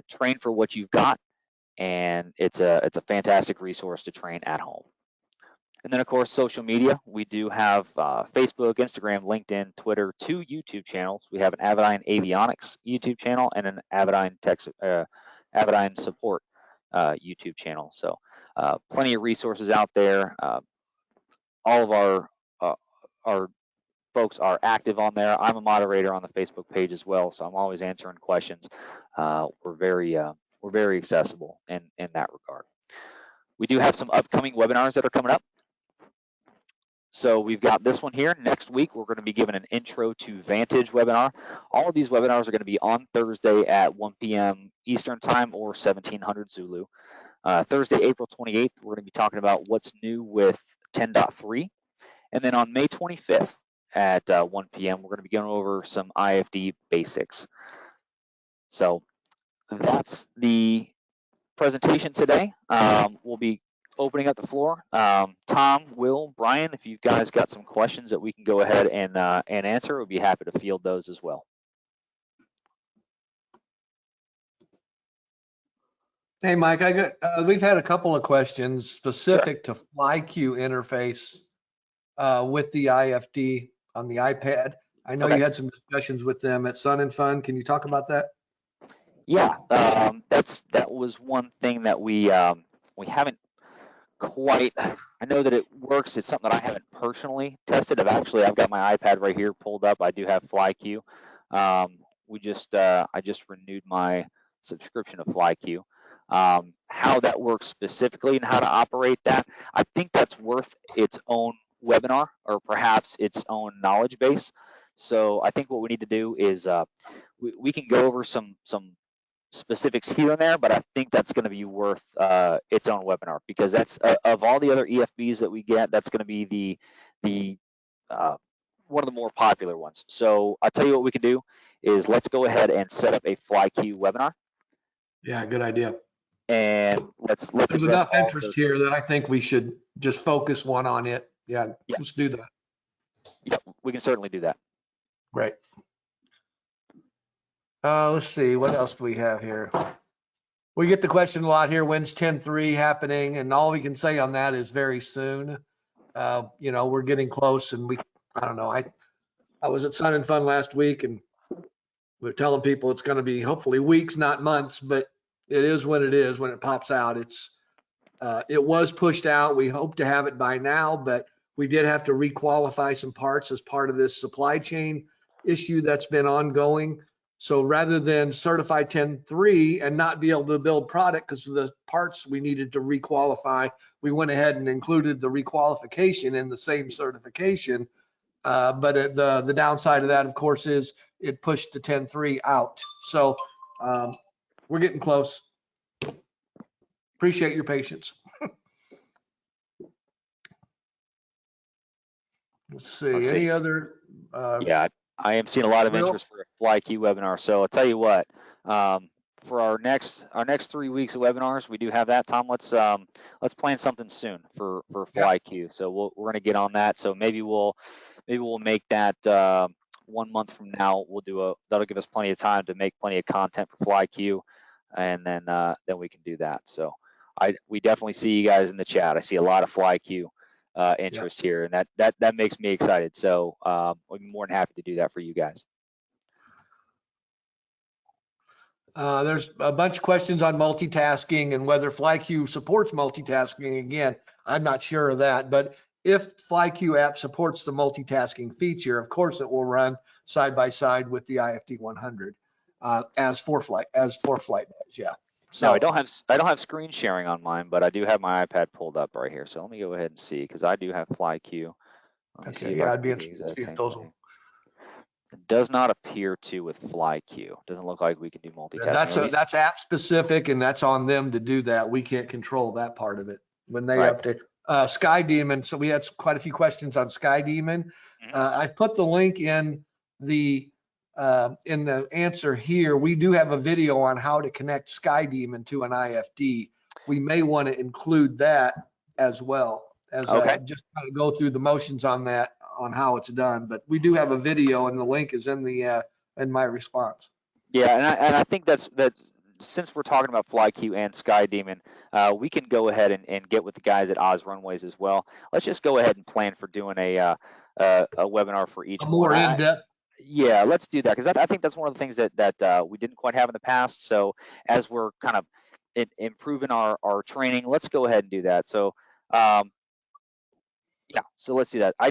train for what you've got, and it's a fantastic resource to train at home. And then, of course, social media. We do have Facebook, Instagram, LinkedIn, Twitter, 2 YouTube channels. We have an Avidyne Avionics YouTube channel and an Avidyne Support YouTube channel. So plenty of resources out there. All of our folks are active on there. I'm a moderator on the Facebook page as well, so I'm always answering questions. We're very accessible in that regard. We do have some upcoming webinars that are coming up. So we've got this one here. Next week, we're going to be giving an Intro to Vantage webinar. All of these webinars are going to be on Thursday at 1 p.m. Eastern Time or 1700 Zulu. Thursday, April 28th, we're going to be talking about what's new with 10.3. And then on May 25th at 1 p.m., we're going to be going over some IFD basics. So that's the presentation today. We'll be opening up the floor. Tom, Will, Brian, if you guys got some questions that we can go ahead and answer, we'll be happy to field those as well. Hey, Mike, we've had a couple of questions specific to FlyQ interface with the IFD on the iPad. I know you had some discussions with them at Sun and Fun. Can you talk about that? Yeah, that was one thing that we haven't quite. I know that it works. It's something that I haven't personally tested. I've got my iPad right here pulled up. I do have FlyQ. I just renewed my subscription to FlyQ. How that works specifically and how to operate that, I think that's worth its own webinar or perhaps its own knowledge base. So I think what we need to do is we can go over some specifics here and there, but I think that's going to be worth its own webinar, because that's of all the other EFBs that we get, that's going to be the one of the more popular ones. So I'll tell you what we can do is let's go ahead and set up a FlyQ webinar. Yeah, good idea. And let's There's enough interest here that I think we should just focus one on it. Yeah, let's do that. Yep, we can certainly do that. Great. Let's see, what else do we have here? We get the question a lot here, when's 10.3 happening? And all we can say on that is very soon. We're getting close, and I don't know. I was at Sun and Fun last week, and we're telling people it's going to be hopefully weeks, not months, but it is when it is, when it pops out. It was pushed out. We hope to have it by now, but We did have to requalify some parts as part of this supply chain issue that's been ongoing. So rather than certify 10.3 and not be able to build product because of the parts we needed to requalify, we went ahead and included the requalification in the same certification. But the downside of that, of course, is it pushed the 10.3 out. So we're getting close. Appreciate your patience. Let's see, any other? Yeah, I am seeing a lot of interest for a FlyQ webinar. So I'll tell you what, for our next 3 weeks of webinars, we do have that. Tom, let's plan something soon for FlyQ. So we're going to get on that. So maybe we'll make that 1 month from now. That'll give us plenty of time to make plenty of content for FlyQ, and then we can do that. So we definitely see you guys in the chat. I see a lot of FlyQ interest here, and that makes me excited. So I'm more than happy to do that for you guys. There's a bunch of questions on multitasking and whether FlyQ supports multitasking. Again, I'm not sure of that, but if FlyQ app supports the multitasking feature, of course it will run side by side with the IFD100 as ForeFlight does. Yeah. So no, I don't have screen sharing on mine, but I do have my iPad pulled up right here. So let me go ahead and see, because I do have FlyQ. Let me see if I'd be interested to see if those will. It does not appear to with FlyQ. Doesn't look like we can do multitasking. That's app specific, and that's on them to do that. We can't control that part of it when they update. Sky Demon. So we had quite a few questions on Sky Demon. I put the link in the answer here. We do have a video on how to connect Sky Demon to an IFD. We may want to include that as well as just kind of go through the motions on that, on how it's done. But we do have a video, and the link is in the in my response. Yeah, and I think that since we're talking about FlyQ and Sky Demon, we can go ahead and get with the guys at Oz Runways as well. Let's just go ahead and plan for doing a webinar for each more in depth. Yeah, let's do that, because I think that's one of the things that we didn't quite have in the past. So as we're kind of improving our training, let's go ahead and do that. So yeah, so let's do that. Sky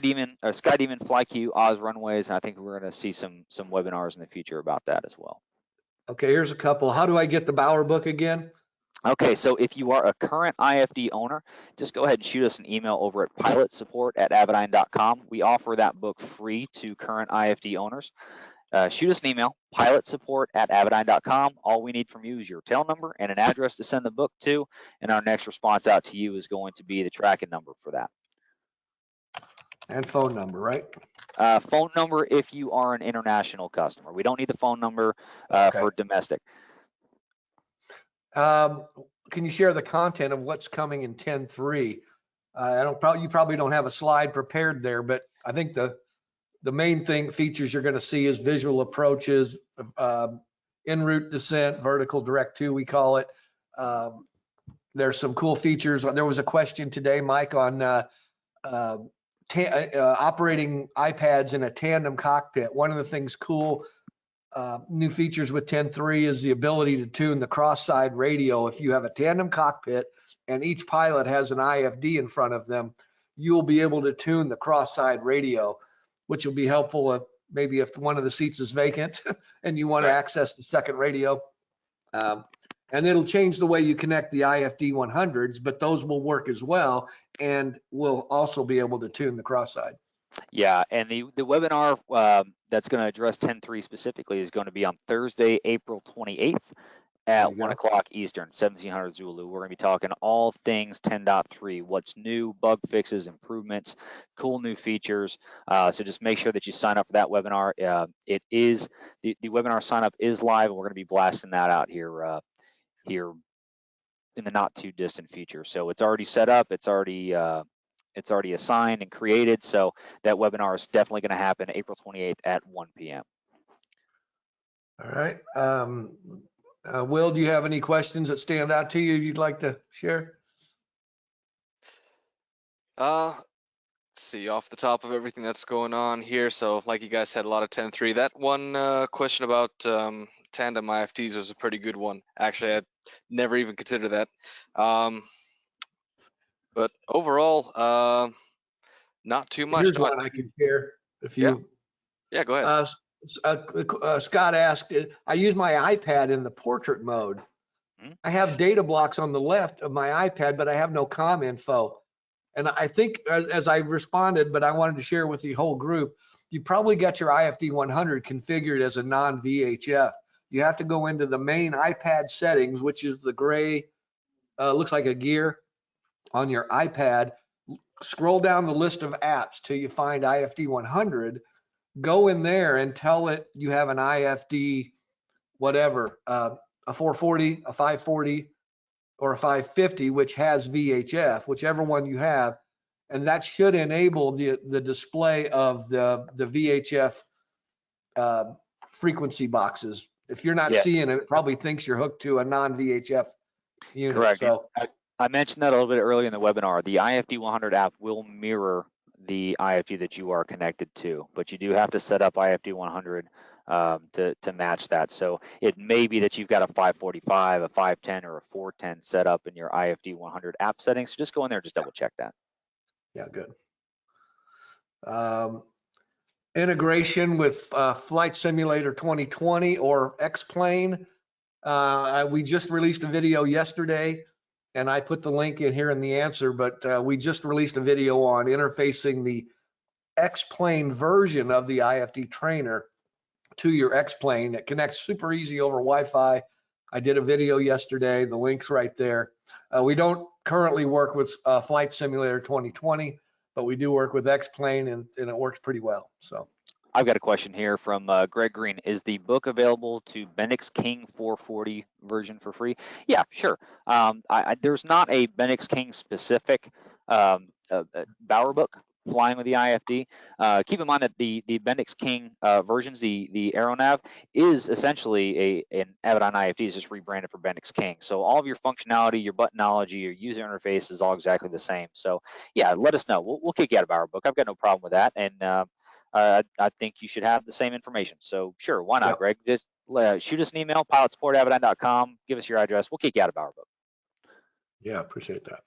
Demon, FlyQ, Oz Runways, and I think we're going to see some webinars in the future about that as well. Okay, here's a couple. How do I get the Bauer book again? Okay, so if you are a current IFD owner, just go ahead and shoot us an email over at pilotsupport@avidyne.com. We offer that book free to current IFD owners. Shoot us an email, pilotsupport@avidyne.com. All we need from you is your tail number and an address to send the book to, and our next response out to you is going to be the tracking number for that. And phone number, right? Phone number if you are an international customer. We don't need the phone number for domestic. Can you share the content of what's coming in 10.3? You probably don't have a slide prepared there, but I think the main features you're going to see is visual approaches, en route descent, vertical direct to, we call it. There's some cool features. There was a question today, Mike, on operating iPads in a tandem cockpit. One of the things cool new features with 10.3 is the ability to tune the cross-side radio. If you have a tandem cockpit and each pilot has an IFD in front of them, you'll be able to tune the cross-side radio, which will be helpful maybe if one of the seats is vacant and you want to access the second radio. And it'll change the way you connect the IFD100s, but those will work as well, and we'll also be able to tune the cross-side. Yeah, and the webinar that's going to address 10.3 specifically is going to be on Thursday, April 28th at 1 o'clock Eastern, 1700 Zulu. We're going to be talking all things 10.3, what's new, bug fixes, improvements, cool new features. So just make sure that you sign up for that webinar. It is the webinar sign up is live, and we're going to be blasting that out here in the not too distant future. So it's already set up. It's already assigned and created. So that webinar is definitely going to happen April 28th at 1 p.m. All right. Will, do you have any questions that stand out to you you'd like to share? Let's see, off the top of everything that's going on here. So like you guys had a lot of 10.3. That one question about tandem IFDs was a pretty good one. Actually, I'd never even considered that. But overall, Not too much. Here's No, one I can share if yeah, you. yeah, go ahead. Scott asked, I use my iPad in the portrait mode. Hmm? I have data blocks on the left of my iPad, but I have no comm info. And I think as I responded, but I wanted to share with the whole group, you probably got your IFD100 configured as a non-VHF. You have to go into the main iPad settings, which is the gray, looks like a gear on your iPad. Scroll down the list of apps till you find IFD100. Go in there and tell it you have an IFD, whatever, a 440, a 540, or a 550, which has VHF, whichever one you have, and that should enable the display of the VHF frequency boxes. If you're not Yeah, seeing it, it probably thinks you're hooked to a non-VHF unit. correct. And So I mentioned that a little bit earlier in the webinar. The IFD100 app will mirror the IFD that you are connected to, but you do have to set up IFD100 to match that. So it may be that you've got a 545, a 510, or a 410 set up in your IFD100 app settings. So just go in there and just double check that. yeah, good. Integration with Flight Simulator 2020 or X-Plane. We just released a video yesterday, and I put the link in here in the answer, but we just released a video on interfacing the X-Plane version of the IFD trainer to your X-Plane. It connects super easy over Wi-Fi. I did a video yesterday. The link's right there. We don't currently work with Flight Simulator 2020, but we do work with X-Plane, and it works pretty well. So I've got a question here from Greg Green. Is the book available to Bendix King 440 version for free? Yeah, sure. There's not a Bendix King specific Bower book flying with the IFD. Keep in mind that the Bendix King versions, the AeroNav, is essentially an Avidyne IFD, is just rebranded for Bendix King. So all of your functionality, your buttonology, your user interface is all exactly the same. So yeah, let us know. We'll kick you out of Bower book. I've got no problem with that. And I think you should have the same information. So sure, why not, yep. Greg? Just shoot us an email, pilotsupport@avidyne.com. Give us your address. We'll kick you out of Bower book. Yeah, appreciate that.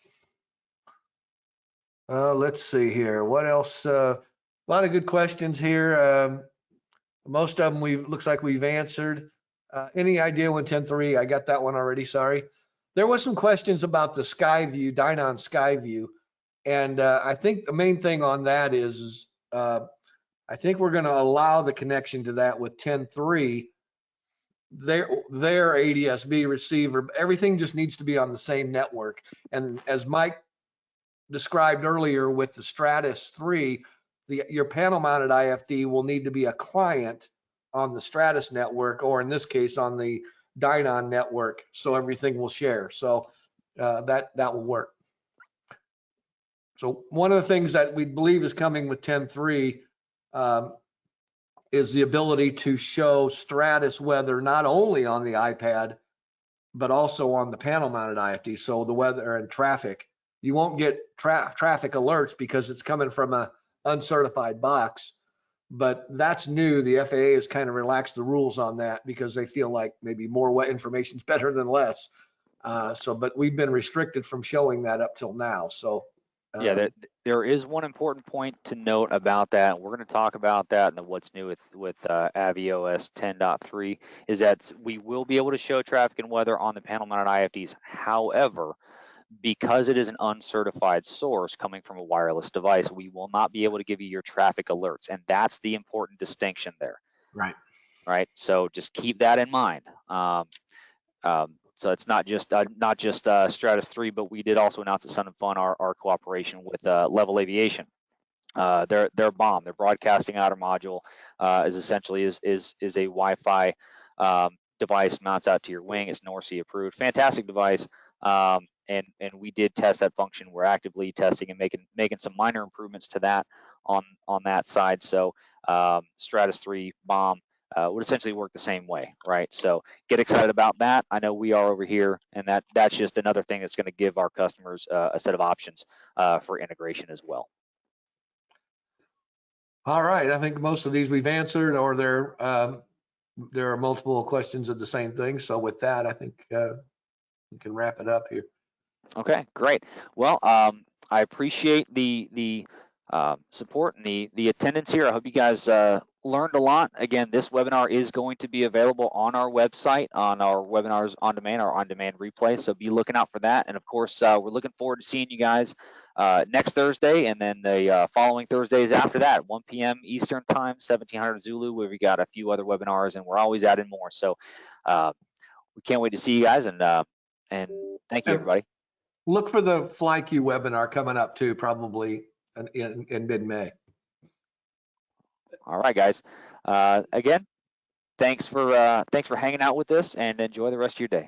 Let's see here. What else? A lot of good questions here. Most of them looks like we've answered. Any idea when 10.3? I got that one already. Sorry. There was some questions about the Skyview, Dynon Skyview, and I think the main thing on that is I think we're going to allow the connection to that with 10.3. Their ADSB receiver, everything just needs to be on the same network. And as Mike described earlier with the Stratus 3, your panel mounted IFD will need to be a client on the Stratus network, or in this case on the Dynon network, so everything will share. So that will work. So one of the things that we believe is coming with 10.3 is the ability to show Stratus weather not only on the iPad, but also on the panel mounted IFD. So the weather and traffic. You won't get traffic alerts because it's coming from a uncertified box, but that's new. The FAA has kind of relaxed the rules on that because they feel like maybe more information is better than less. But we've been restricted from showing that up till now. So yeah, there is one important point to note about that. We're going to talk about that and what's new with AviOS 10.3 is that we will be able to show traffic and weather on the panel mounted IFDs. However, because it is an uncertified source coming from a wireless device, we will not be able to give you your traffic alerts. And that's the important distinction there. Right. Right. So just keep that in mind. So it's not just Stratus 3, but we did also announce at Sun and Fun our cooperation with Level Aviation. Their BOM, their broadcasting outer module, is essentially is a Wi-Fi device, mounts out to your wing. It's NORC approved. Fantastic device. And we did test that function. We're actively testing and making some minor improvements to that on that side. So Stratus 3 BOM would essentially work the same way, right? So get excited about that. I know we are over here, and that's just another thing that's going to give our customers a set of options for integration as well. All right, I think most of these we've answered, or there are multiple questions of the same thing. So with that, I think we can wrap it up here. Okay, great. Well, I appreciate the support and the attendance here. I hope you guys learned a lot. Again, this webinar is going to be available on our website, on our webinars on demand, our on-demand replay. So be looking out for that. And of course, we're looking forward to seeing you guys next Thursday, and then the following Thursdays after that, 1 p.m. Eastern time, 1700 Zulu, where we got a few other webinars, and we're always adding more. So we can't wait to see you guys, and thank you, everybody. Look for the FlyQ webinar coming up too, probably in mid-May. All right, guys. Again, thanks for hanging out with us, and enjoy the rest of your day.